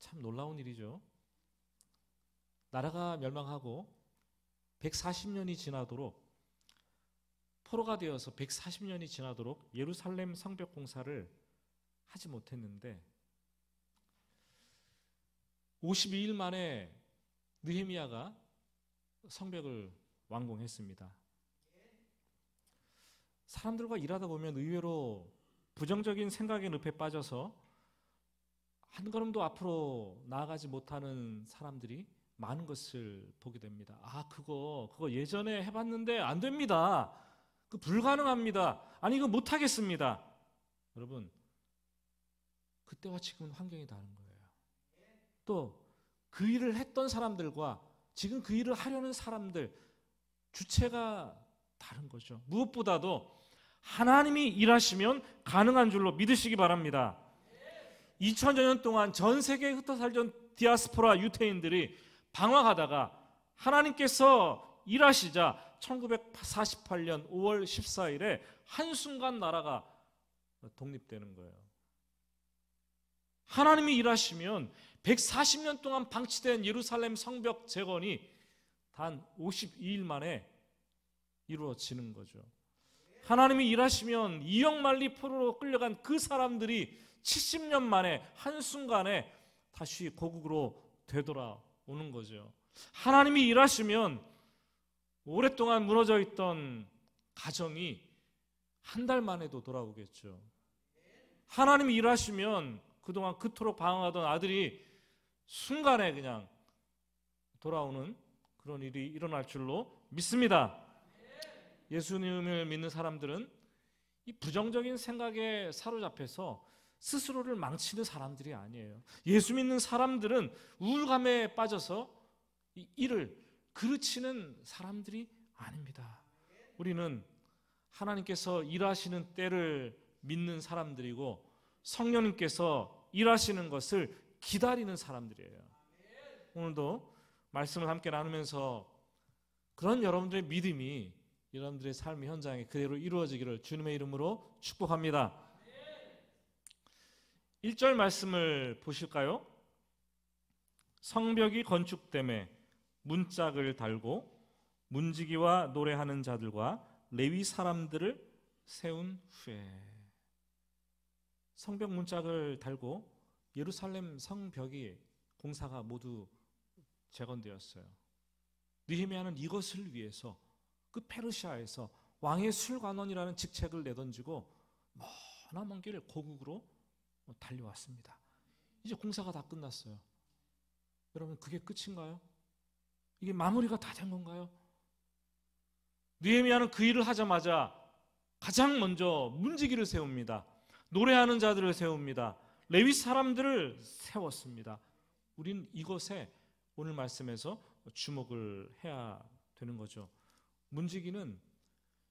참 놀라운 일이죠. 나라가 멸망하고 140년이 지나도록, 포로가 되어서 140년이 지나도록 예루살렘 성벽 공사를 하지 못했는데 52일 만에 느헤미야가 성벽을 완공했습니다. 사람들과 일하다 보면 의외로 부정적인 생각의 늪에 빠져서 한 걸음도 앞으로 나아가지 못하는 사람들이 많은 것을 보게 됩니다. 그거 예전에 해봤는데 안 됩니다. 그 불가능합니다. 아니, 이거 못하겠습니다. 여러분, 그때와 지금은 환경이 다른 거예요. 또 그 일을 했던 사람들과 지금 그 일을 하려는 사람들, 주체가 다른 거죠. 무엇보다도 하나님이 일하시면 가능한 줄로 믿으시기 바랍니다. 2000여 년 동안 전 세계에 흩어 살던 디아스포라 유태인들이 방황하다가 하나님께서 일하시자 1948년 5월 14일에 한순간 나라가 독립되는 거예요. 하나님이 일하시면 140년 동안 방치된 예루살렘 성벽 재건이 단 52일 만에 이루어지는 거죠. 하나님이 일하시면 이역만리 포로로 끌려간 그 사람들이 70년 만에 한순간에 다시 고국으로 되돌아오는 거죠. 하나님이 일하시면 오랫동안 무너져 있던 가정이 한 달 만에도 돌아오겠죠. 하나님이 일하시면 그동안 그토록 방황하던 아들이 순간에 그냥 돌아오는 그런 일이 일어날 줄로 믿습니다. 예수님을 믿는 사람들은 이 부정적인 생각에 사로잡혀서 스스로를 망치는 사람들이 아니에요. 예수 믿는 사람들은 우울감에 빠져서 이 일을 그르치는 사람들이 아닙니다. 우리는 하나님께서 일하시는 때를 믿는 사람들이고 성령님께서 일하시는 것을 기다리는 사람들이에요. 오늘도 말씀을 함께 나누면서 그런 여러분들의 믿음이 여러분들의 삶의 현장에 그대로 이루어지기를 주님의 이름으로 축복합니다. 1절 말씀을 보실까요? 성벽이 건축됨에 문짝을 달고 문지기와 노래하는 자들과 레위 사람들을 세운 후에. 성벽 문짝을 달고 예루살렘 성벽이 공사가 모두 재건되었어요. 느헤미야는 이것을 위해서 그 페르시아에서 왕의 술관원이라는 직책을 내던지고 머나먼 길 고국으로 달려왔습니다. 이제 공사가 다 끝났어요. 여러분, 그게 끝인가요? 이게 마무리가 다 된 건가요? 느헤미야는 그 일을 하자마자 가장 먼저 문지기를 세웁니다. 노래하는 자들을 세웁니다. 레위 사람들을 세웠습니다. 우린 이것에 오늘 말씀에서 주목을 해야 되는 거죠. 문지기는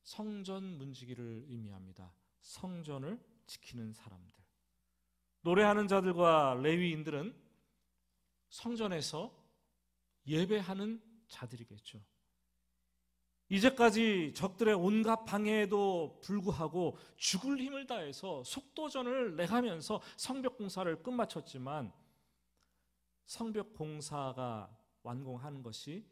성전 문지기를 의미합니다. 성전을 지키는 사람들. 노래하는 자들과 레위인들은 성전에서 예배하는 자들이겠죠. 이제까지 적들의 온갖 방해에도 불구하고 죽을 힘을 다해서 속도전을 내가면서 성벽 공사를 끝마쳤지만 성벽 공사가 완공하는 것이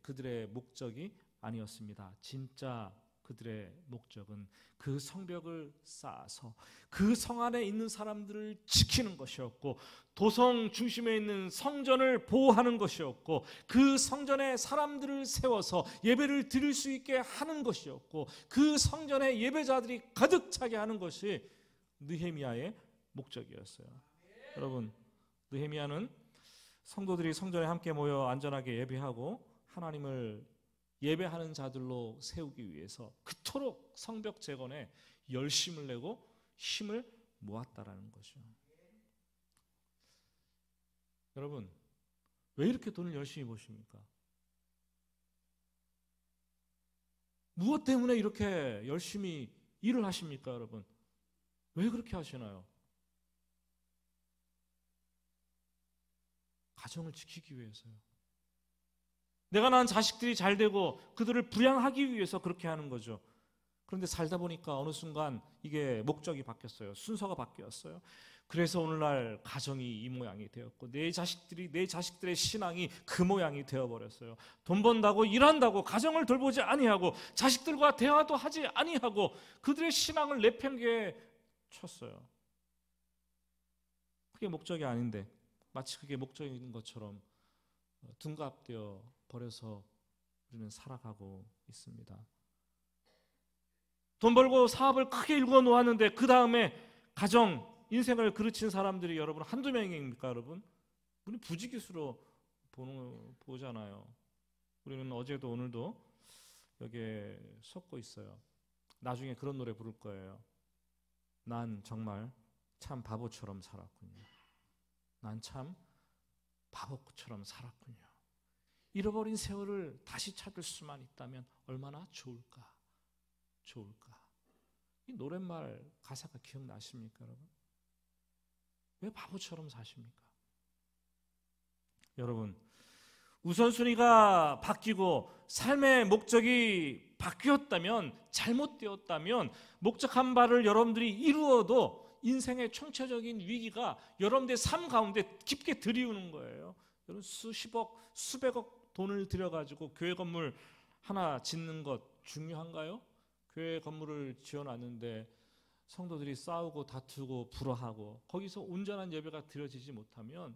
그들의 목적이 아니었습니다. 진짜 그들의 목적은 그 성벽을 쌓아서 그 성 안에 있는 사람들을 지키는 것이었고, 도성 중심에 있는 성전을 보호하는 것이었고, 그 성전에 사람들을 세워서 예배를 드릴 수 있게 하는 것이었고, 그 성전에 예배자들이 가득 차게 하는 것이 느헤미야의 목적이었어요. 여러분, 느헤미야는 성도들이 성전에 함께 모여 안전하게 예배하고 하나님을 예배하는 자들로 세우기 위해서 그토록 성벽 재건에 열심을 내고 힘을 모았다라는 거죠. 여러분, 왜 이렇게 돈을 열심히 버십니까? 무엇 때문에 이렇게 열심히 일을 하십니까, 여러분? 왜 그렇게 하시나요? 가정을 지키기 위해서요. 내가 낳은 자식들이 잘 되고 그들을 부양하기 위해서 그렇게 하는 거죠. 그런데 살다 보니까 어느 순간 이게 목적이 바뀌었어요. 순서가 바뀌었어요. 그래서 오늘날 가정이 이 모양이 되었고 내 자식들의 신앙이 그 모양이 되어버렸어요. 돈 번다고 일한다고 가정을 돌보지 아니하고 자식들과 대화도 하지 아니하고 그들의 신앙을 내팽개에 쳤어요. 그게 목적이 아닌데 마치 그게 목적인 것처럼 둔갑되어 버려서 우리는 살아가고 있습니다. 돈 벌고 사업을 크게 일궈 놓았는데 그 다음에 가정, 인생을 그르친 사람들이 여러분 한두 명입니까 여러분? 우리 부지기수로 보잖아요. 우리는 어제도 오늘도 여기에 섰고 있어요. 나중에 그런 노래 부를 거예요. 난 정말 참 바보처럼 살았군요. 난 참 바보처럼 살았군요. 잃어버린 세월을 다시 찾을 수만 있다면 얼마나 좋을까? 이 노랫말 가사가 기억나십니까 여러분? 왜 바보처럼 사십니까? 여러분, 우선순위가 바뀌고 삶의 목적이 바뀌었다면, 잘못되었다면 목적한 바를 여러분들이 이루어도 인생의 총체적인 위기가 여러분들의 삶 가운데 깊게 들이우는 거예요. 여러분 수십억, 수백억 돈을 들여가지고 교회 건물 하나 짓는 것 중요한가요? 교회 건물을 지어놨는데 성도들이 싸우고 다투고 불화하고 거기서 온전한 예배가 드려지지 못하면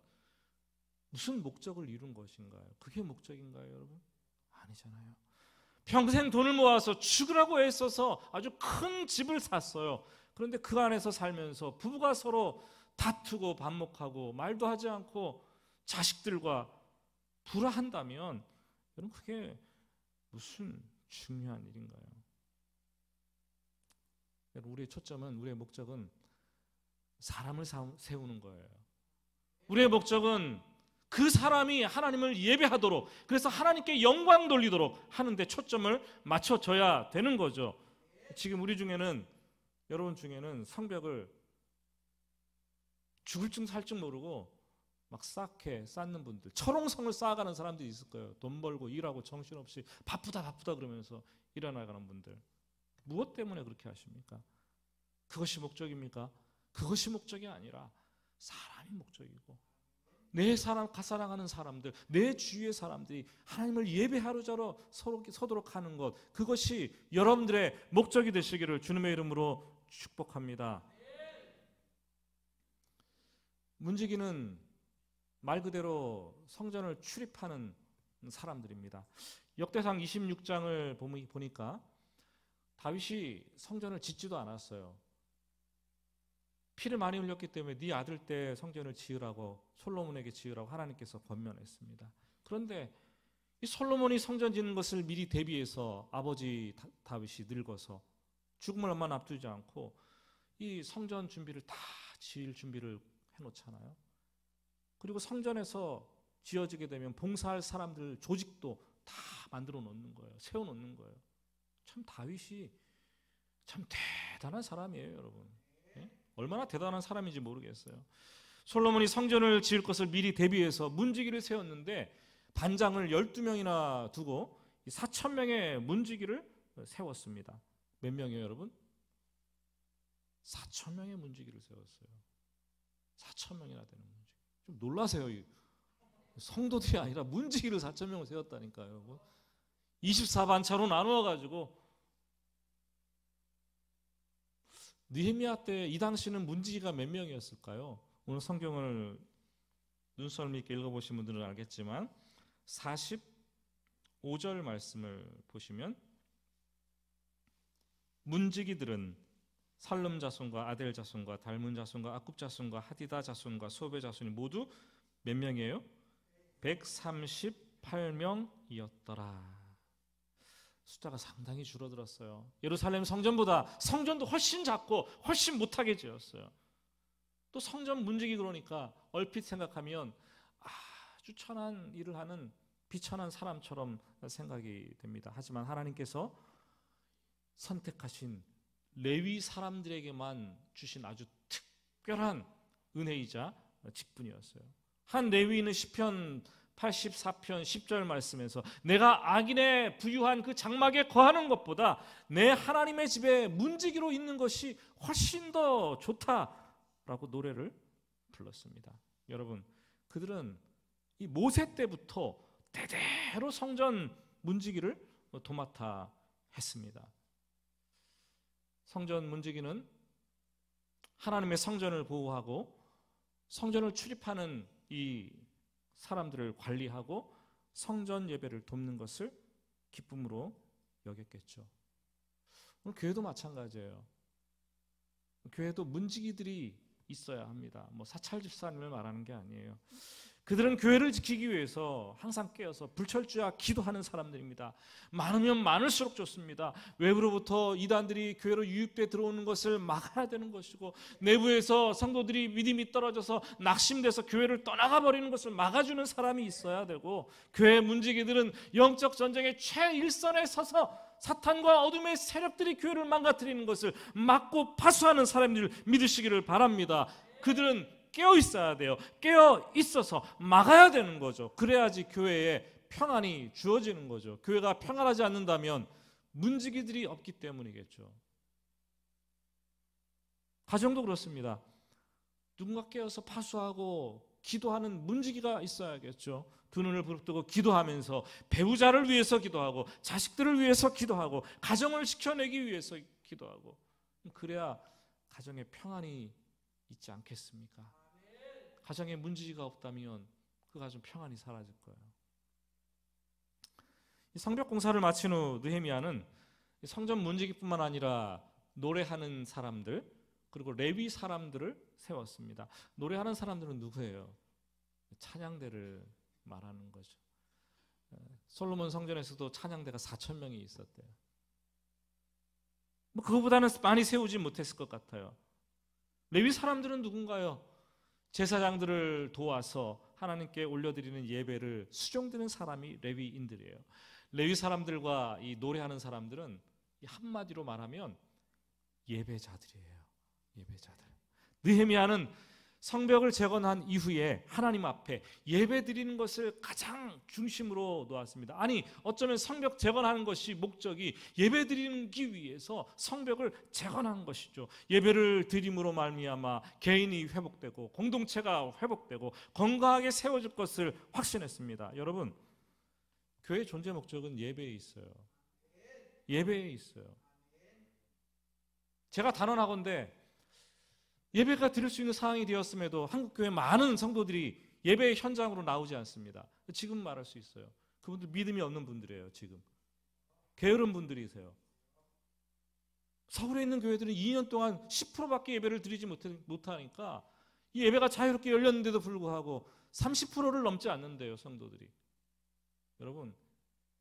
무슨 목적을 이룬 것인가요? 그게 목적인가요, 여러분? 아니잖아요. 평생 돈을 모아서 죽으라고 애써서 아주 큰 집을 샀어요. 그런데 그 안에서 살면서 부부가 서로 다투고 반목하고 말도 하지 않고 자식들과 불화한다면 여러분 그게 무슨 중요한 일인가요? 우리의 초점은, 우리의 목적은 사람을 세우는 거예요. 우리의 목적은 그 사람이 하나님을 예배하도록, 그래서 하나님께 영광 돌리도록 하는데 초점을 맞춰줘야 되는 거죠. 지금 우리 중에는, 여러분 중에는 성벽을 죽을 줄 살 줄 모르고 막 쌓는 분들, 철옹성을 쌓아가는 사람들이 있을 거예요. 돈 벌고 일하고 정신없이 바쁘다 그러면서 일어나가는 분들. 무엇 때문에 그렇게 하십니까? 그것이 목적입니까? 그것이 목적이 아니라 사람이 목적이고, 내 사랑하는 사람들, 내 주위의 사람들이 하나님을 예배하러 서도록 하는 것, 그것이 여러분들의 목적이 되시기를 주님의 이름으로 축복합니다. 문지기는 말 그대로 성전을 출입하는 사람들입니다. 역대상 26장을 보니까 다윗이 성전을 짓지도 않았어요. 피를 많이 흘렸기 때문에 네 아들 때 성전을 지으라고, 솔로몬에게 지으라고 하나님께서 권면했습니다. 그런데 이 솔로몬이 성전 짓는 것을 미리 대비해서 아버지 다윗이 늙어서 죽음을 얼마 앞두지 않고 이 성전 준비를 다 지을 준비를 해놓잖아요. 그리고 성전에서 지어지게 되면 봉사할 사람들 조직도 다 만들어 놓는 거예요. 세워 놓는 거예요. 참 다윗이 참 대단한 사람이에요, 여러분. 예? 얼마나 대단한 사람인지 모르겠어요. 솔로몬이 성전을 지을 것을 미리 대비해서 문지기를 세웠는데 반장을 12명이나 두고 4,000명의 문지기를 세웠습니다. 몇 명이에요, 여러분? 4,000명의 문지기를 세웠어요. 4,000명이나 되는 문지기. 좀 놀라세요. 성도들이 아니라 문지기를 4,000명을 세웠다니까요. 24반차로 나누어가지고, 느헤미야 때 이 당시는 문지기가 몇 명이었을까요? 오늘 성경을 눈썰미 있게 읽어보신 분들은 알겠지만 45절 말씀을 보시면, 문지기들은 살름 자손과 아델 자손과 달문 자손과 아굽 자손과 하디다 자손과 소베 자손이 모두 몇 명이에요? 138명이었더라. 숫자가 상당히 줄어들었어요. 예루살렘 성전보다 성전도 훨씬 작고 훨씬 못하게 지었어요. 또 성전 문지기 그러니까 얼핏 생각하면 아주 천한 일을 하는 비천한 사람처럼 생각이 됩니다. 하지만 하나님께서 선택하신 레위 사람들에게만 주신 아주 특별한 은혜이자 직분이었어요. 한 레위인은 시편 84편 10절 말씀에서 내가 악인의 부유한 그 장막에 거하는 것보다 내 하나님의 집에 문지기로 있는 것이 훨씬 더 좋다라고 노래를 불렀습니다. 여러분, 그들은 이 모세 때부터 대대로 성전 문지기를 도맡아 했습니다. 성전 문지기는 하나님의 성전을 보호하고 성전을 출입하는 이 사람들을 관리하고 성전 예배를 돕는 것을 기쁨으로 여겼겠죠. 오늘 교회도 마찬가지예요. 교회도 문지기들이 있어야 합니다. 사찰 집사님을 말하는 게 아니에요. 그들은 교회를 지키기 위해서 항상 깨어서 불철주야 기도하는 사람들입니다. 많으면 많을수록 좋습니다. 외부로부터 이단들이 교회로 유입돼 들어오는 것을 막아야 되는 것이고, 내부에서 성도들이 믿음이 떨어져서 낙심돼서 교회를 떠나가 버리는 것을 막아주는 사람이 있어야 되고, 교회 문지기들은 영적 전쟁의 최일선에 서서 사탄과 어둠의 세력들이 교회를 망가뜨리는 것을 막고 파수하는 사람들을 믿으시기를 바랍니다. 그들은 깨어 있어야 돼요. 깨어 있어서 막아야 되는 거죠. 그래야지 교회에 평안이 주어지는 거죠. 교회가 평안하지 않는다면 문지기들이 없기 때문이겠죠. 가정도 그렇습니다. 누군가 깨어서 파수하고 기도하는 문지기가 있어야겠죠. 두 눈을 부릅뜨고 기도하면서 배우자를 위해서 기도하고 자식들을 위해서 기도하고 가정을 지켜내기 위해서 기도하고, 그래야 가정에 평안이 있지 않겠습니까? 가정에 문지기가 없다면 그 가정 평안이 사라질 거예요. 이 성벽 공사를 마친 후 느헤미야는 성전 문지기뿐만 아니라 노래하는 사람들, 그리고 레위 사람들을 세웠습니다. 노래하는 사람들은 누구예요? 찬양대를 말하는 거죠. 솔로몬 성전에서도 찬양대가 4,000명이 있었대요. 그거보다는 많이 세우지 못했을 것 같아요. 레위 사람들은 누군가요? 제사장들을 도와서 하나님께 올려드리는 예배를 수종드는 사람이 레위인들이에요. 레위 사람들과 이 노래하는 사람들은 한마디로 말하면 예배자들이에요. 예배자들. 느헤미야는 성벽을 재건한 이후에 하나님 앞에 예배 드리는 것을 가장 중심으로 놓았습니다. 아니, 어쩌면 성벽 재건하는 것이 목적이 예배 드리기 위해서 성벽을 재건한 것이죠. 예배를 드림으로 말미암아 개인이 회복되고 공동체가 회복되고 건강하게 세워질 것을 확신했습니다. 여러분, 교회의 존재 목적은 예배에 있어요. 예배에 있어요. 제가 단언하건대 예배가 드릴 수 있는 상황이 되었음에도 한국교회 많은 성도들이 예배의 현장으로 나오지 않습니다. 지금 말할 수 있어요. 그분들 믿음이 없는 분들이에요. 지금 게으른 분들이세요. 서울에 있는 교회들은 2년 동안 10%밖에 예배를 드리지 못하니까 이 예배가 자유롭게 열렸는데도 불구하고 30%를 넘지 않는데요, 성도들이. 여러분,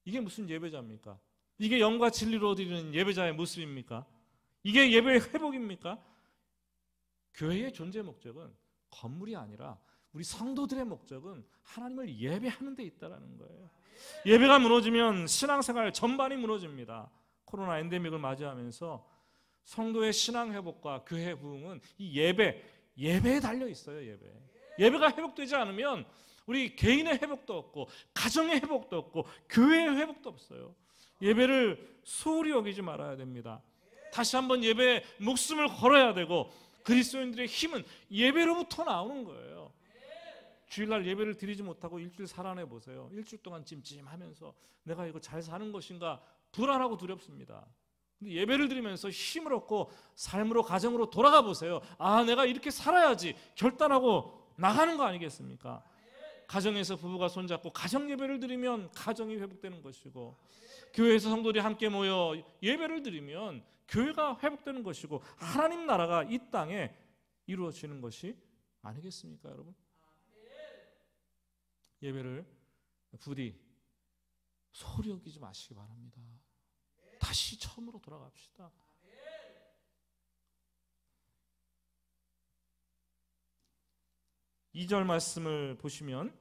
이게 무슨 예배자입니까? 이게 영과 진리로 드리는 예배자의 모습입니까? 이게 예배의 회복입니까? 교회의 존재 목적은 건물이 아니라 우리 성도들의 목적은 하나님을 예배하는 데 있다는 거예요. 예배가 무너지면 신앙생활 전반이 무너집니다. 코로나 엔데믹을 맞이하면서 성도의 신앙 회복과 교회 부흥은 이 예배에 달려 있어요. 예배가 회복되지 않으면 우리 개인의 회복도 없고 가정의 회복도 없고 교회의 회복도 없어요. 예배를 소홀히 여기지 말아야 됩니다. 다시 한번 예배에 목숨을 걸어야 되고, 그리스도인들의 힘은 예배로부터 나오는 거예요. 주일날 예배를 드리지 못하고 일주일 살아내 보세요. 일주일 동안 찜찜하면서 내가 이거 잘 사는 것인가 불안하고 두렵습니다. 근데 예배를 드리면서 힘을 얻고 삶으로, 가정으로 돌아가 보세요. 아, 내가 이렇게 살아야지 결단하고 나가는 거 아니겠습니까? 가정에서 부부가 손잡고 가정 예배를 드리면 가정이 회복되는 것이고, 교회에서 성도들이 함께 모여 예배를 드리면 교회가 회복되는 것이고, 하나님 나라가 이 땅에 이루어지는 것이 아니겠습니까, 여러분? 예배를 부디 소홀히 여기지 마시기 바랍니다. 다시 처음으로 돌아갑시다. 2절 말씀을 보시면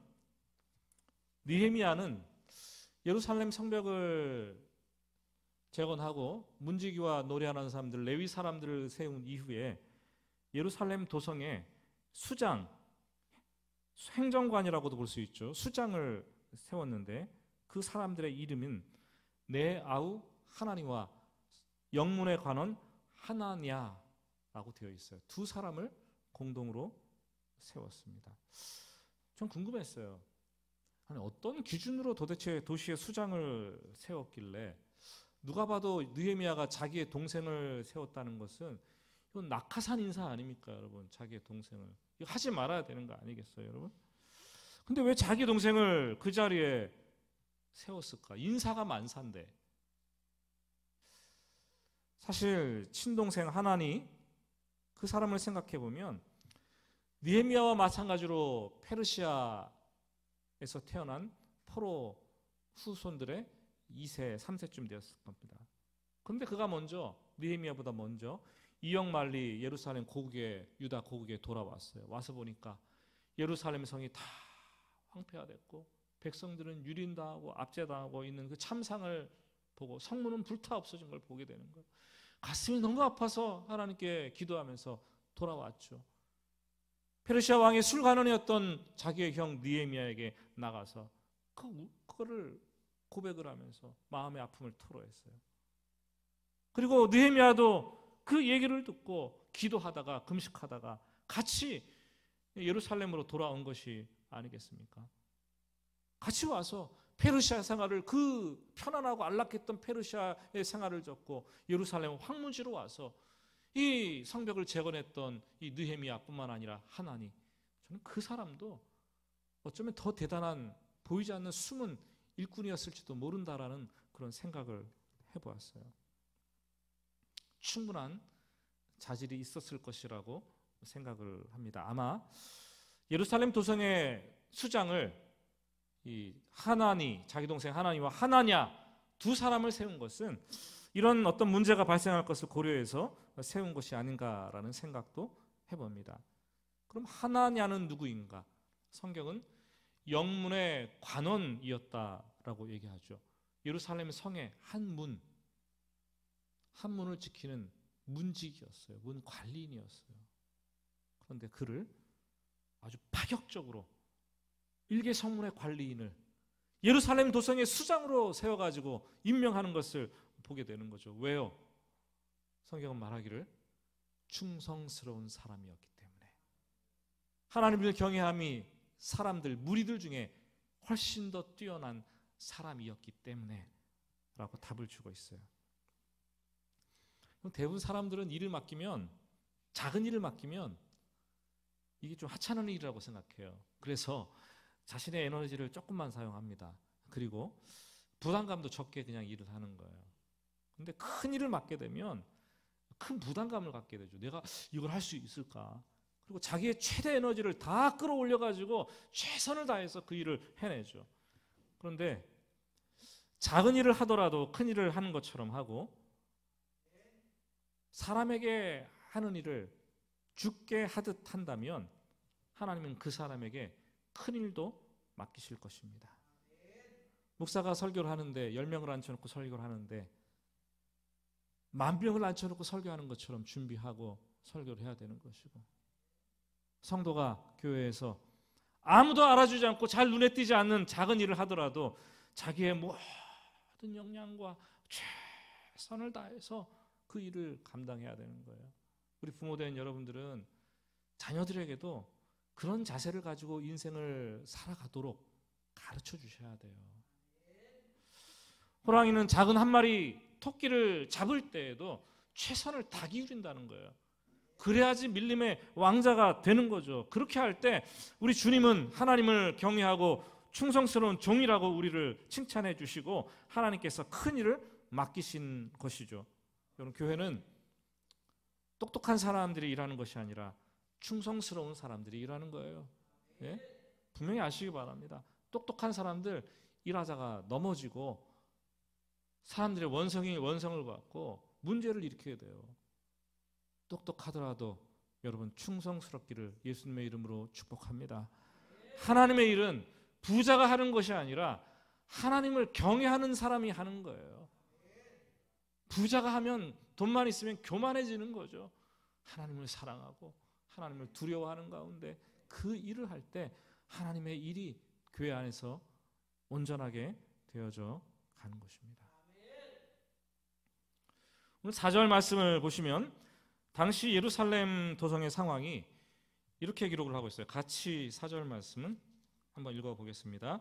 느헤미야는 예루살렘 성벽을 재건하고 문지기와 노래하는 사람들, 레위 사람들을 세운 이후에 예루살렘 도성에 수장, 행정관이라고도 볼 수 있죠. 수장을 세웠는데 그 사람들의 이름은 네아우 하나니와 영문의 관원 하나냐라고 되어 있어요. 두 사람을 공동으로 세웠습니다. 전 궁금했어요. 아니, 어떤 기준으로 도대체 도시의 수장을 세웠길래, 누가 봐도 느헤미야가 자기의 동생을 세웠다는 것은 이건 낙하산 인사 아닙니까, 여러분? 자기의 동생을 이거 하지 말아야 되는 거 아니겠어요, 여러분? 근데 왜 자기 동생을 그 자리에 세웠을까? 인사가 만사인데. 사실 친동생 하나니, 그 사람을 생각해 보면 느헤미야와 마찬가지로 페르시아에서 태어난 포로 후손들의 2세, 3세쯤 되었을 겁니다. 그런데 그가 먼저, 느헤미야보다 먼저 이역만리 예루살렘 고국에, 유다 고국에 돌아왔어요. 와서 보니까 예루살렘 성이 다 황폐화됐고 백성들은 유린당하고 압제당하고 있는 그 참상을 보고 성문은 불타 없어진 걸 보게 되는 거예요. 가슴이 너무 아파서 하나님께 기도하면서 돌아왔죠. 페르시아 왕의 술관원이었던 자기의 형 느헤미야에게 나가서 그거를 고백을 하면서 마음의 아픔을 토로했어요. 그리고 느헤미야도 그 얘기를 듣고 기도하다가 금식하다가 같이 예루살렘으로 돌아온 것이 아니겠습니까? 같이 와서 페르시아 생활을, 그 편안하고 안락했던 페르시아의 생활을 접고 예루살렘 황무지로 와서 이 성벽을 재건했던 이 느헤미야뿐만 아니라 하나니, 저는 그 사람도 어쩌면 더 대단한, 보이지 않는 숨은 일꾼이었을지도 모른다라는 그런 생각을 해보았어요. 충분한 자질이 있었을 것이라고 생각을 합니다. 아마 예루살렘 도성의 수장을 이 하나니, 자기 동생 하나니와 하나냐 두 사람을 세운 것은 이런 어떤 문제가 발생할 것을 고려해서 세운 것이 아닌가라는 생각도 해봅니다. 그럼 하나냐는 누구인가? 성경은 영문의 관원이었다라고 얘기하죠. 예루살렘 성의 한 문을 지키는 문직이었어요. 문 관리인이었어요. 그런데 그를 아주 파격적으로 일개 성문의 관리인을 예루살렘 도성의 수장으로 세워가지고 임명하는 것을 보게 되는 거죠. 왜요? 성경은 말하기를 충성스러운 사람이었기 때문에, 하나님을 경외함이 사람들, 무리들 중에 훨씬 더 뛰어난 사람이었기 때문에 라고 답을 주고 있어요. 대부분 사람들은 일을 맡기면, 작은 일을 맡기면 이게 좀 하찮은 일이라고 생각해요. 그래서 자신의 에너지를 조금만 사용합니다. 그리고 부담감도 적게 그냥 일을 하는 거예요. 근데 큰 일을 맡게 되면 큰 부담감을 갖게 되죠. 내가 이걸 할 수 있을까? 그리고 자기의 최대 에너지를 다 끌어올려가지고 최선을 다해서 그 일을 해내죠. 그런데 작은 일을 하더라도 큰 일을 하는 것처럼 하고, 사람에게 하는 일을 죽게 하듯 한다면 하나님은 그 사람에게 큰 일도 맡기실 것입니다. 목사가 설교를 하는데 10명을 앉혀놓고 설교를 하는데 10,000명을 앉혀놓고 설교하는 것처럼 준비하고 설교를 해야 되는 것이고, 성도가 교회에서 아무도 알아주지 않고 잘 눈에 띄지 않는 작은 일을 하더라도 자기의 모든 역량과 최선을 다해서 그 일을 감당해야 되는 거예요. 우리 부모된 여러분들은 자녀들에게도 그런 자세를 가지고 인생을 살아가도록 가르쳐 주셔야 돼요. 호랑이는 작은 한 마리 토끼를 잡을 때에도 최선을 다 기울인다는 거예요. 그래야지 밀림의 왕자가 되는 거죠. 그렇게 할 때 우리 주님은 하나님을 경외하고 충성스러운 종이라고 우리를 칭찬해 주시고 하나님께서 큰 일을 맡기신 것이죠. 여러분, 교회는 똑똑한 사람들이 일하는 것이 아니라 충성스러운 사람들이 일하는 거예요. 예? 분명히 아시기 바랍니다. 똑똑한 사람들 일하다가 넘어지고 사람들의 원성을 갖고 문제를 일으키게 돼요. 똑똑하더라도 여러분 충성스럽기를 예수님의 이름으로 축복합니다. 하나님의 일은 부자가 하는 것이 아니라 하나님을 경외하는 사람이 하는 거예요. 부자가 하면, 돈만 있으면 교만해지는 거죠. 하나님을 사랑하고 하나님을 두려워하는 가운데 그 일을 할 때 하나님의 일이 교회 안에서 온전하게 되어져 가는 것입니다. 오늘 4절 말씀을 보시면 당시 예루살렘 도성의 상황이 이렇게 기록을 하고 있어요. 같이 4절 말씀은 한번 읽어보겠습니다.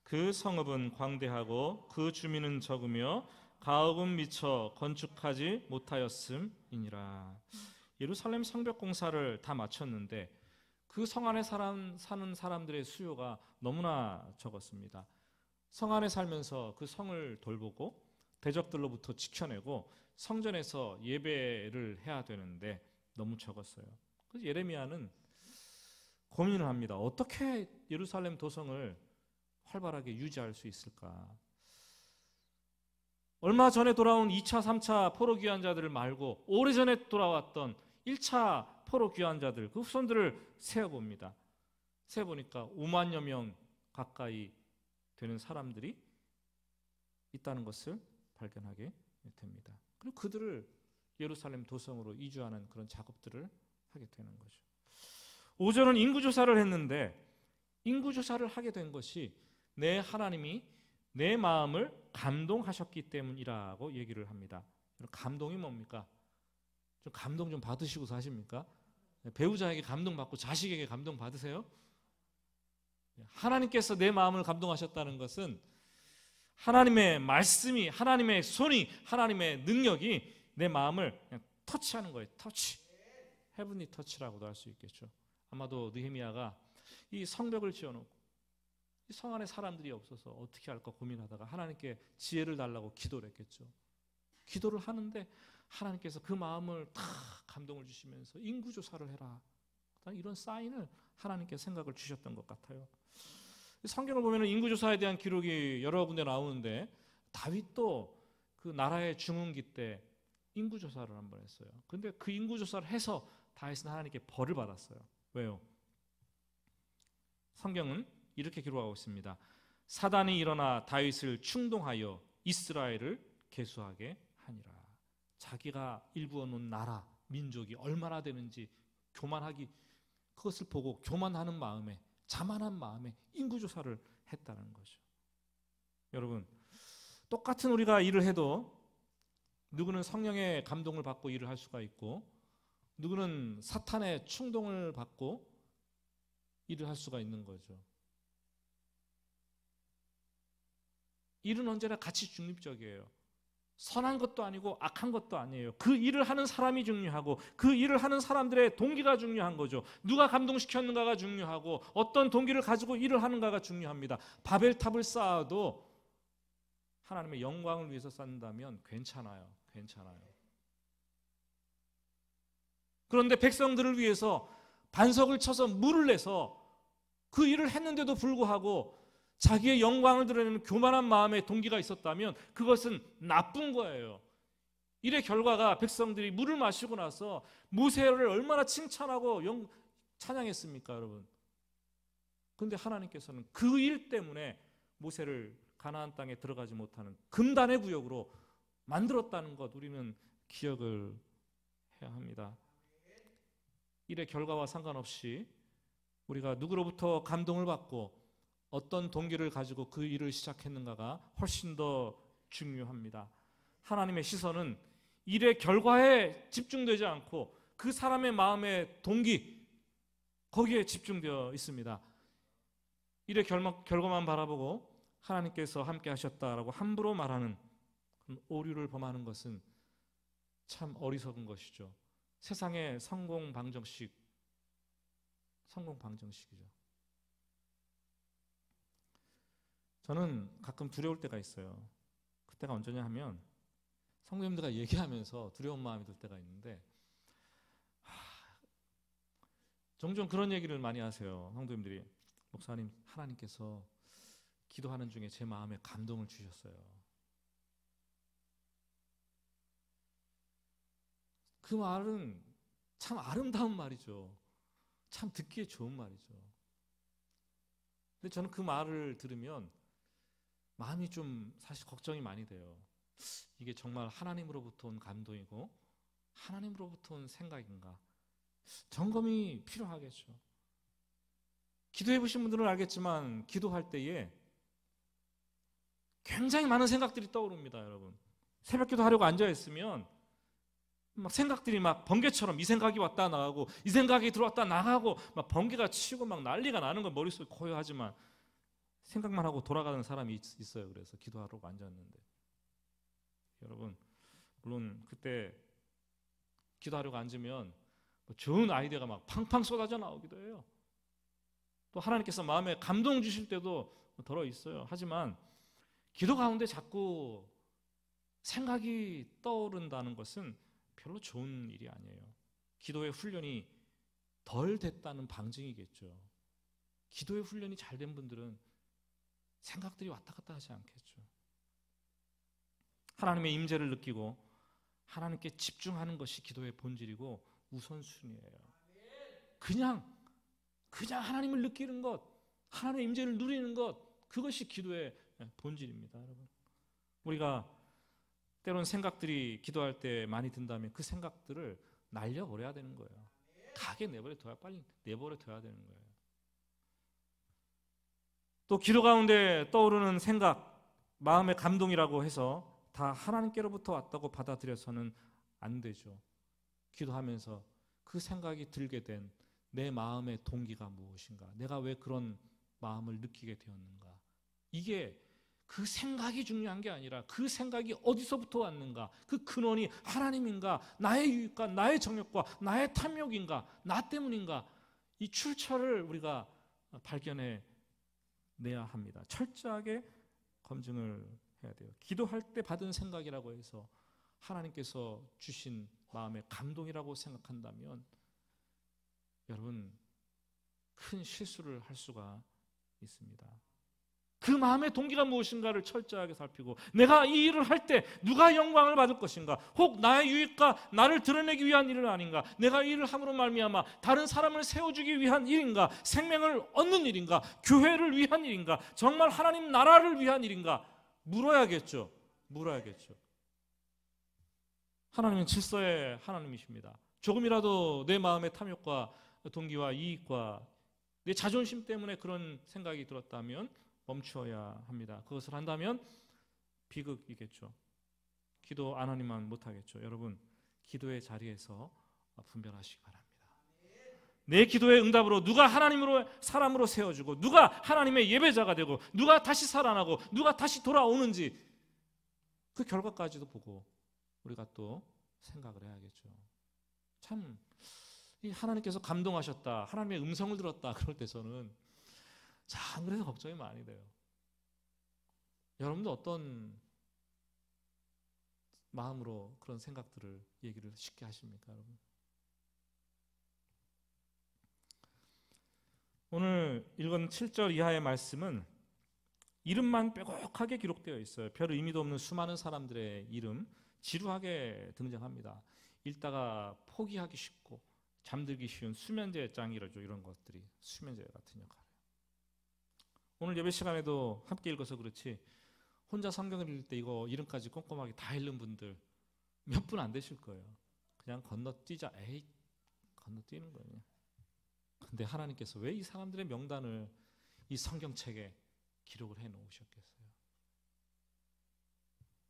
그 성읍은 광대하고 그 주민은 적으며 가옥은 미처 건축하지 못하였음이니라. 예루살렘 성벽 공사를 다 마쳤는데 그 성 안에 사는 사람들의 수요가 너무나 적었습니다. 성 안에 살면서 그 성을 돌보고 대적들로부터 지켜내고 성전에서 예배를 해야 되는데 너무 적었어요. 그래서 예레미야는 고민을 합니다. 어떻게 예루살렘 도성을 활발하게 유지할 수 있을까? 얼마 전에 돌아온 2차, 3차 포로 귀환자들을 말고 오래전에 돌아왔던 1차 포로 귀환자들, 그 후손들을 세어봅니다. 세어보니까 5만여 명 가까이 되는 사람들이 있다는 것을 발견하게 됩니다. 그리고 그들을 예루살렘 도성으로 이주하는 그런 작업들을 하게 되는 거죠. 5절은 인구조사를 했는데 인구조사를 하게 된 것이 내 하나님이 내 마음을 감동하셨기 때문이라고 얘기를 합니다. 감동이 뭡니까? 좀 감동 좀 받으시고 사십니까? 배우자에게 감동받고 자식에게 감동 받으세요? 하나님께서 내 마음을 감동하셨다는 것은 하나님의 말씀이, 하나님의 손이, 하나님의 능력이 내 마음을 그냥 터치하는 거예요. 터치. 헤븐리 터치라고도 할 수 있겠죠. 아마도 느헤미야가 이 성벽을 지어놓고 이 성 안에 사람들이 없어서 어떻게 할까 고민하다가 하나님께 지혜를 달라고 기도를 했겠죠. 기도를 하는데 하나님께서 그 마음을 다 감동을 주시면서 인구조사를 해라. 이런 사인을 하나님께 생각을 주셨던 것 같아요. 성경을 보면 인구조사에 대한 기록이 여러 군데 나오는데 다윗도 그 나라의 중흥기 때 인구조사를 한번 했어요. 그런데 그 인구조사를 해서 다윗은 하나님께 벌을 받았어요. 왜요? 성경은 이렇게 기록하고 있습니다. 사단이 일어나 다윗을 충동하여 이스라엘을 계수하게 하니라. 자기가 일구어 놓은 나라, 민족이 얼마나 되는지 교만하기, 그것을 보고 교만하는 마음에, 자만한 마음에 인구조사를 했다는 거죠. 여러분, 똑같은 우리가 일을 해도 누구는 성령의 감동을 받고 일을 할 수가 있고 누구는 사탄의 충동을 받고 일을 할 수가 있는 거죠. 일은 언제나 같이 중립적이에요. 선한 것도 아니고 악한 것도 아니에요. 그 일을 하는 사람이 중요하고 그 일을 하는 사람들의 동기가 중요한 거죠. 누가 감동시켰는가가 중요하고 어떤 동기를 가지고 일을 하는가가 중요합니다. 바벨탑을 쌓아도 하나님의 영광을 위해서 쌓는다면 괜찮아요. 그런데 백성들을 위해서 반석을 쳐서 물을 내서 그 일을 했는데도 불구하고 자기의 영광을 드러내는 교만한 마음의 동기가 있었다면 그것은 나쁜 거예요. 일의 결과가 백성들이 물을 마시고 나서 모세를 얼마나 칭찬하고 찬양했습니까, 여러분? 그런데 하나님께서는 그 일 때문에 모세를 가나안 땅에 들어가지 못하는 금단의 구역으로 만들었다는 것 우리는 기억을 해야 합니다. 일의 결과와 상관없이 우리가 누구로부터 감동을 받고 어떤 동기를 가지고 그 일을 시작했는가가 훨씬 더 중요합니다. 하나님의 시선은 일의 결과에 집중되지 않고 그 사람의 마음의 동기, 거기에 집중되어 있습니다. 일의 결과만 바라보고 하나님께서 함께 하셨다라고 함부로 말하는 오류를 범하는 것은 참 어리석은 것이죠. 세상의 성공 방정식이죠. 저는 가끔 두려울 때가 있어요. 그때가 언제냐 하면 성도님들과 얘기하면서 두려운 마음이 들 때가 있는데 종종 그런 얘기를 많이 하세요. 성도님들이 목사님, 하나님께서 기도하는 중에 제 마음에 감동을 주셨어요. 그 말은 참 아름다운 말이죠. 참 듣기에 좋은 말이죠. 근데 저는 그 말을 들으면 마음이 좀 사실 걱정이 많이 돼요. 이게 정말 하나님으로부터 온 감동이고 하나님으로부터 온 생각인가? 점검이 필요하겠죠. 기도해 보신 분들은 알겠지만 기도할 때에 굉장히 많은 생각들이 떠오릅니다, 여러분. 새벽 기도하려고 앉아 있으면 막 생각들이 막 번개처럼 이 생각이 왔다 나가고 이 생각이 들어왔다 나가고 막 번개가 치고 막 난리가 나는 거 머릿속이 고요하지만 생각만 하고 돌아가는 사람이 있어요. 그래서 기도하려고 앉았는데 여러분 물론 그때 기도하려고 앉으면 좋은 아이디어가 막 팡팡 쏟아져 나오기도 해요. 또 하나님께서 마음에 감동 주실 때도 덜어 있어요. 하지만 기도 가운데 자꾸 생각이 떠오른다는 것은 별로 좋은 일이 아니에요. 기도의 훈련이 덜 됐다는 방증이겠죠. 기도의 훈련이 잘 된 분들은 생각들이 왔다 갔다 하지 않겠죠. 하나님의 임재를 느끼고 하나님께 집중하는 것이 기도의 본질이고 우선순위예요. 그냥 하나님을 느끼는 것, 하나님의 임재를 누리는 것, 그것이 기도의 본질입니다, 여러분. 우리가 때론 생각들이 기도할 때 많이 든다면 그 생각들을 날려버려야 되는 거예요. 가게 빨리 내버려 둬야 되는 거예요. 또 기도 가운데 떠오르는 생각, 마음의 감동이라고 해서 다 하나님께로부터 왔다고 받아들여서는 안 되죠. 기도하면서 그 생각이 들게 된 내 마음의 동기가 무엇인가? 내가 왜 그런 마음을 느끼게 되었는가? 이게 그 생각이 중요한 게 아니라 그 생각이 어디서부터 왔는가? 그 근원이 하나님인가? 나의 유익과 나의 정욕과 나의 탐욕인가? 나 때문인가? 이 출처를 우리가 발견해 내야 합니다. 철저하게 검증을 해야 돼요. 기도할 때 받은 생각이라고 해서 하나님께서 주신 마음의 감동이라고 생각한다면 여러분 큰 실수를 할 수가 있습니다. 그 마음의 동기가 무엇인가를 철저하게 살피고 내가 이 일을 할 때 누가 영광을 받을 것인가? 혹 나의 유익과 나를 드러내기 위한 일은 아닌가? 내가 이 일을 함으로 말미암아 다른 사람을 세워주기 위한 일인가? 생명을 얻는 일인가? 교회를 위한 일인가? 정말 하나님 나라를 위한 일인가? 물어야겠죠. 하나님은 질서의 하나님이십니다. 조금이라도 내 마음의 탐욕과 동기와 이익과 내 자존심 때문에 그런 생각이 들었다면 멈추어야 합니다. 그것을 한다면 비극이겠죠. 기도 안 하니만 못하겠죠. 여러분 기도의 자리에서 분별하시기 바랍니다. 내 기도의 응답으로 누가 하나님으로 사람으로 세워주고 누가 하나님의 예배자가 되고 누가 다시 살아나고 누가 다시 돌아오는지 그 결과까지도 보고 우리가 또 생각을 해야겠죠. 참 하나님께서 감동하셨다, 하나님의 음성을 들었다 그럴 때 저는 참 그래서 걱정이 많이 돼요. 여러분도 어떤 마음으로 그런 생각들을 얘기를 쉽게 하십니까, 여러분? 오늘 읽은 7절 이하의 말씀은 이름만 빼곡하게 기록되어 있어요. 별 의미도 없는 수많은 사람들의 이름 지루하게 등장합니다. 읽다가 포기하기 쉽고 잠들기 쉬운 수면제 짱이라죠. 이런 것들이 수면제 같은 역할이에요. 오늘 예배 시간에도 함께 읽어서 그렇지 혼자 성경을 읽을 때 이거 이름까지 꼼꼼하게 다 읽는 분들 몇 분 안 되실 거예요. 그냥 건너뛰자. 건너뛰는 거예요. 근데 하나님께서 왜 이 사람들의 명단을 이 성경책에 기록을 해 놓으셨겠어요?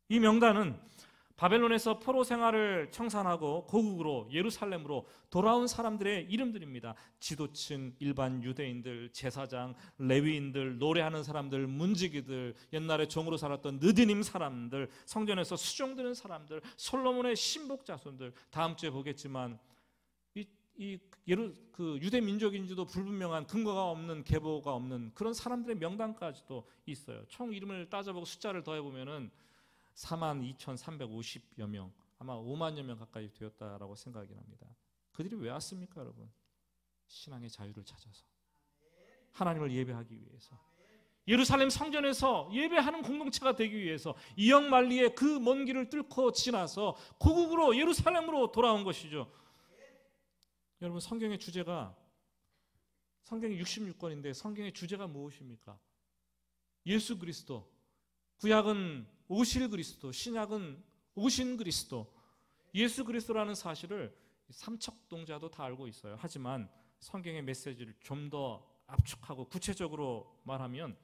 이 명단은 바벨론에서 포로 생활을 청산하고 고국으로 예루살렘으로 돌아온 사람들의 이름들입니다. 지도층, 일반 유대인들, 제사장, 레위인들, 노래하는 사람들, 문지기들, 옛날에 종으로 살았던 느디님 사람들, 성전에서 수종드는 사람들, 솔로몬의 신복 자손들. 다음 주에 보겠지만 그 유대 민족인지도 불분명한 근거가 없는 계보가 없는 그런 사람들의 명단까지도 있어요. 총 이름을 따져보고 숫자를 더해보면은 42,350여 명, 아마 5만여 명 가까이 되었다라고 생각이 납니다. 그들이 왜 왔습니까, 여러분? 신앙의 자유를 찾아서 하나님을 예배하기 위해서 예루살렘 성전에서 예배하는 공동체가 되기 위해서 이역만리의 그 먼 길을 뚫고 지나서 고국으로 예루살렘으로 돌아온 것이죠. 여러분 성경의 주제가 성경이 66권인데 성경의 주제가 무엇입니까? 예수 그리스도. 구약은 오실 그리스도, 신약은 오신 그리스도. 예수 그리스도라는 사실을 삼척동자도 다 알고 있어요. 하지만 성경의 메시지를 좀 더 압축하고 구체적으로 말하면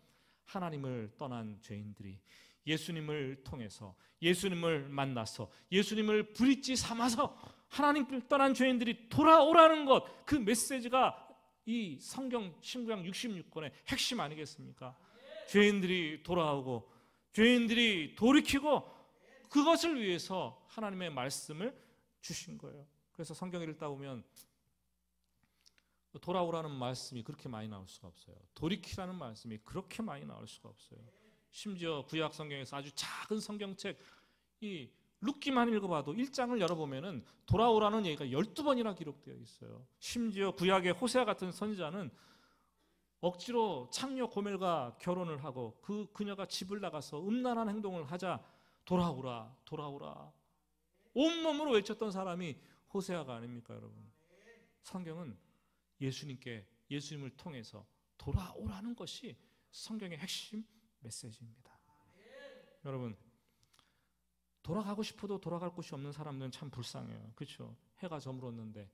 하나님을 떠난 죄인들이 예수님을 통해서 예수님을 만나서 예수님을 브릿지 삼아서 하나님을 떠난 죄인들이 돌아오라는 것, 그 메시지가 이 성경 신구약 66권의 핵심 아니겠습니까? 죄인들이 돌아오고 죄인들이 돌이키고 그것을 위해서 하나님의 말씀을 주신 거예요. 그래서 성경 읽다 보면 돌아오라는 말씀이 그렇게 많이 나올 수가 없어요. 돌이키라는 말씀이 그렇게 많이 나올 수가 없어요. 심지어 구약 성경에서 아주 작은 성경책 이 룻기만 읽어봐도 1장을 열어보면은 돌아오라는 얘기가 12번이나 기록되어 있어요. 심지어 구약의 호세아 같은 선지자는 억지로 창녀 고멜과 결혼을 하고 그 그녀가 집을 나가서 음란한 행동을 하자 돌아오라 돌아오라 온몸으로 외쳤던 사람이 호세아가 아닙니까 여러분? 성경은 예수님을 통해서 돌아오라는 것이 성경의 핵심 메시지입니다. 집입니다. 여러분, 돌아가고 싶어도 돌아갈 곳이 없는 사람들은 참 불쌍해요. 그렇죠? 해가 저물었는데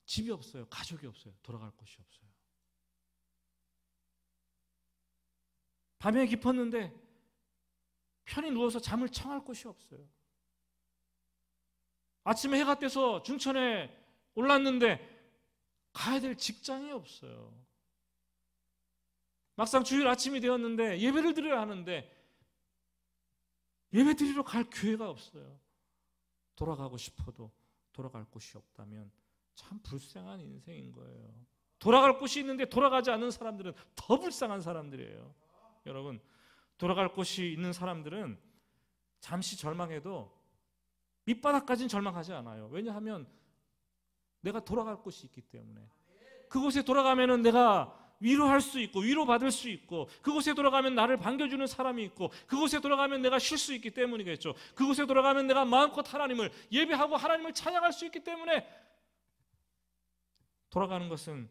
집이 없어요. 가족이 없어요. 돌아갈 곳이 없어요. 밤에 깊었는데 편히 누워서 잠을 청할 곳이 없어요. 아침에 해가 떠서 중천에 올랐는데 가야 될 직장이 없어요. 막상 주일 아침이 되었는데 예배를 드려야 하는데 예배 드리러 갈 교회가 없어요. 돌아가고 싶어도 돌아갈 곳이 없다면 참 불쌍한 인생인 거예요. 돌아갈 곳이 있는데 돌아가지 않는 사람들은 더 불쌍한 사람들이에요. 여러분, 돌아갈 곳이 있는 사람들은 잠시 절망해도 밑바닥까지는 절망하지 않아요. 왜냐하면 내가 돌아갈 곳이 있기 때문에. 그곳에 돌아가면은 내가 위로할 수 있고 위로받을 수 있고 그곳에 돌아가면 나를 반겨주는 사람이 있고 그곳에 돌아가면 내가 쉴 수 있기 때문이겠죠. 그곳에 돌아가면 내가 마음껏 하나님을 예배하고 하나님을 찬양할 수 있기 때문에 돌아가는 것은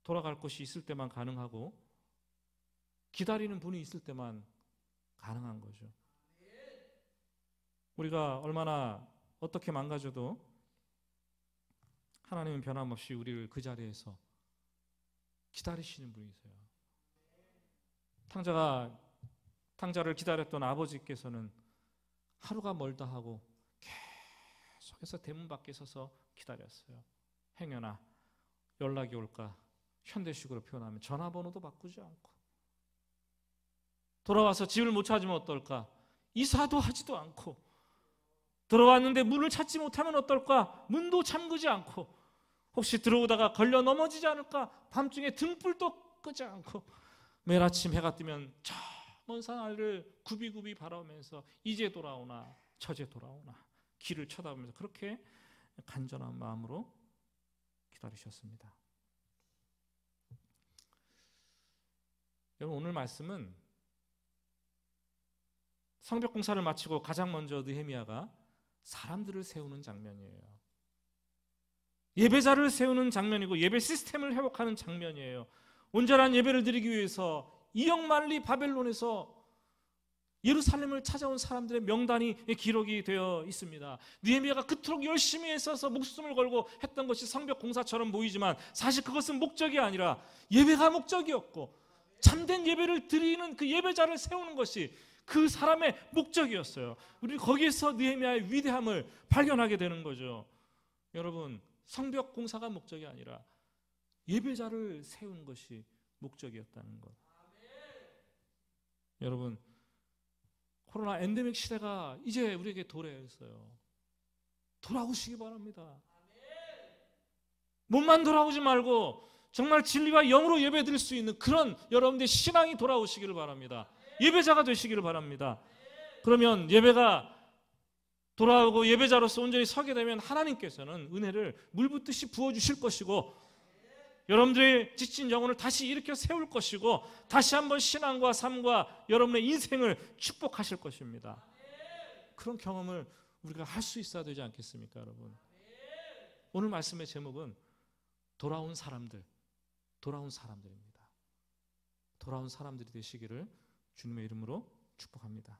돌아갈 곳이 있을 때만 가능하고 기다리는 분이 있을 때만 가능한 거죠. 우리가 얼마나 어떻게 망가져도 하나님은 변함없이 우리를 그 자리에서 기다리시는 분이세요. 탕자를 기다렸던 아버지께서는 하루가 멀다 하고 계속해서 대문 밖에 서서 기다렸어요. 행여나 연락이 올까 현대식으로 표현하면 전화번호도 바꾸지 않고 돌아와서 집을 못 찾으면 어떨까 이사도 하지도 않고 들어왔는데 문을 찾지 못하면 어떨까 문도 잠그지 않고 혹시 들어오다가 걸려 넘어지지 않을까 밤중에 등불도 끄지 않고 매일 아침 해가 뜨면 저 먼 산을 굽이굽이 바라보면서 이제 돌아오나 저제 돌아오나 길을 쳐다보면서 그렇게 간절한 마음으로 기다리셨습니다. 여러분, 오늘 말씀은 성벽 공사를 마치고 가장 먼저 느헤미야가 사람들을 세우는 장면이에요. 예배자를 세우는 장면이고 예배 시스템을 회복하는 장면이에요. 온전한 예배를 드리기 위해서 2억 만리 바벨론에서 예루살렘을 찾아온 사람들의 명단이 기록이 되어 있습니다. 느헤미야가 그토록 열심히 애써서 목숨을 걸고 했던 것이 성벽 공사처럼 보이지만 사실 그것은 목적이 아니라 예배가 목적이었고 참된 예배를 드리는 그 예배자를 세우는 것이 그 사람의 목적이었어요. 우리 거기에서 느헤미야의 위대함을 발견하게 되는 거죠. 여러분, 성벽 공사가 목적이 아니라 예배자를 세우는 것이 목적이었다는 것. 여러분, 코로나 엔데믹 시대가 이제 우리에게 도래했어요. 돌아오시기 바랍니다. 몸만 돌아오지 말고 정말 진리와 영으로 예배 드릴 수 있는 그런 여러분들의 신앙이 돌아오시기를 바랍니다. 예배자가 되시기를 바랍니다. 그러면 예배가 돌아오고 예배자로서 온전히 서게 되면 하나님께서는 은혜를 물붓듯이 부어주실 것이고 여러분들의 지친 영혼을 다시 일으켜 세울 것이고 다시 한번 신앙과 삶과 여러분의 인생을 축복하실 것입니다. 그런 경험을 우리가 할 수 있어야 되지 않겠습니까, 여러분? 오늘 말씀의 제목은 돌아온 사람들입니다. 돌아온 사람들이 되시기를 주님의 이름으로 축복합니다.